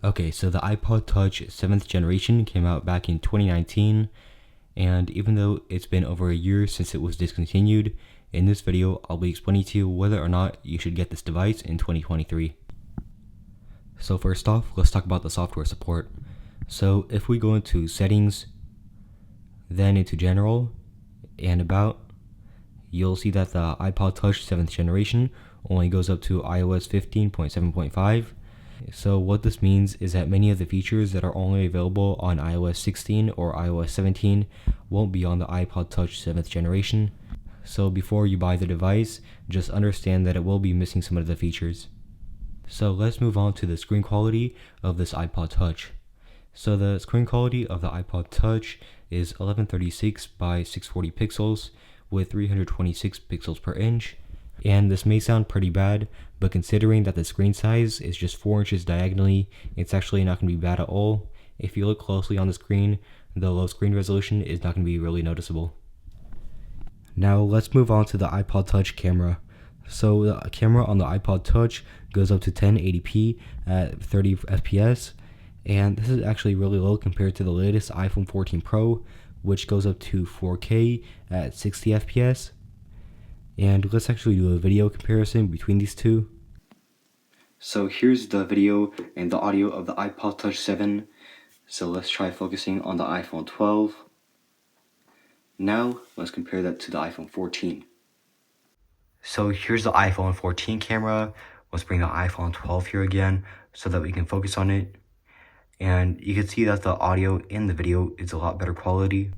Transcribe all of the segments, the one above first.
Okay, so the iPod Touch 7th generation came out back in 2019, and even though it's been over a year since it was discontinued, in this video I'll be explaining to you whether or not you should get this device in 2023. So first off, let's talk about the software support. So if we go into settings, then into general, and about, you'll see that the iPod Touch 7th generation only goes up to iOS 15.7.5. So what this means is that many of the features that are only available on iOS 16 or iOS 17 won't be on the iPod Touch 7th generation. So before you buy the device, just understand that it will be missing some of the features. So let's move on to the screen quality of this iPod Touch. So the screen quality of the iPod Touch is 1136 by 640 pixels with 326 pixels per inch. And this may sound pretty bad, but considering that the screen size is just 4 inches diagonally, it's actually not going to be bad at all. If you look closely on the screen, the low screen resolution is not going to be really noticeable. Now let's move on to the iPod Touch camera. So the camera on the iPod Touch goes up to 1080p at 30 FPS, and this is actually really low compared to the latest iPhone 14 Pro, which goes up to 4K at 60 FPS. And let's actually do a video comparison between these two. So here's the video and the audio of the iPod Touch 7. So let's try focusing on the iPhone 12. Now let's compare that to the iPhone 14. So here's the iPhone 14 camera. Let's bring the iPhone 12 here again so that we can focus on it. And you can see that the audio in the video is a lot better quality.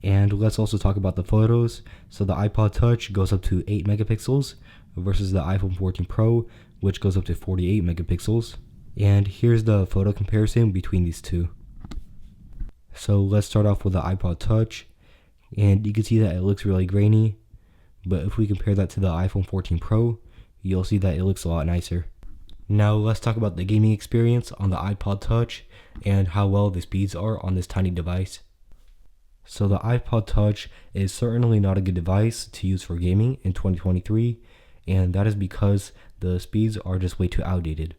And let's also talk about the photos. So the iPod Touch goes up to 8 megapixels versus the iPhone 14 Pro, which goes up to 48 megapixels. And here's the photo comparison between these two. So let's start off with the iPod Touch. And you can see that it looks really grainy. But if we compare that to the iPhone 14 Pro, you'll see that it looks a lot nicer. Now let's talk about the gaming experience on the iPod Touch and how well the speeds are on this tiny device. So the iPod Touch is certainly not a good device to use for gaming in 2023, and that is because the speeds are just way too outdated.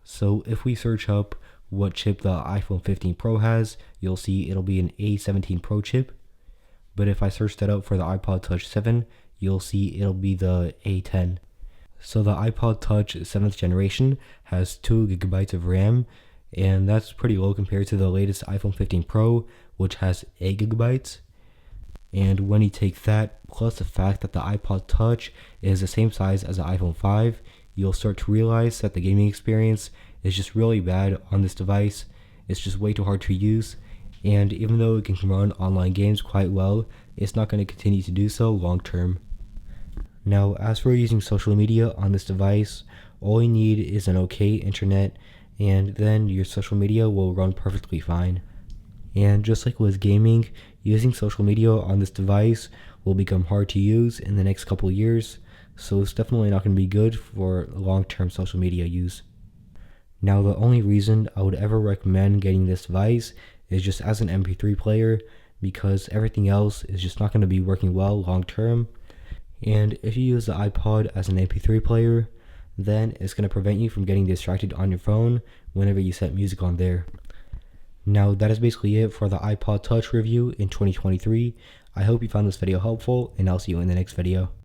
So if we search up what chip the iPhone 15 Pro has, you'll see it'll be an A17 Pro chip. But if I search that up for the iPod Touch 7, you'll see it'll be the A10. So the iPod Touch 7th generation has 2 GB of RAM, and that's pretty low compared to the latest iPhone 15 Pro, which has 8 GB. And when you take that, plus the fact that the iPod Touch is the same size as the iPhone 5, you'll start to realize that the gaming experience is just really bad on this device. It's just way too hard to use, and even though it can run online games quite well, it's not going to continue to do so long term. Now, as for using social media on this device, all you need is an okay internet, and then your social media will run perfectly fine. And just like with gaming, using social media on this device will become hard to use in the next couple of years, so it's definitely not going to be good for long-term social media use. Now, the only reason I would ever recommend getting this device is just as an MP3 player, because everything else is just not going to be working well long-term. And if you use the iPod as an MP3 player, then it's going to prevent you from getting distracted on your phone whenever you set music on there. Now that is basically it for the iPod Touch review in 2023. I hope you found this video helpful, and I'll see you in the next video.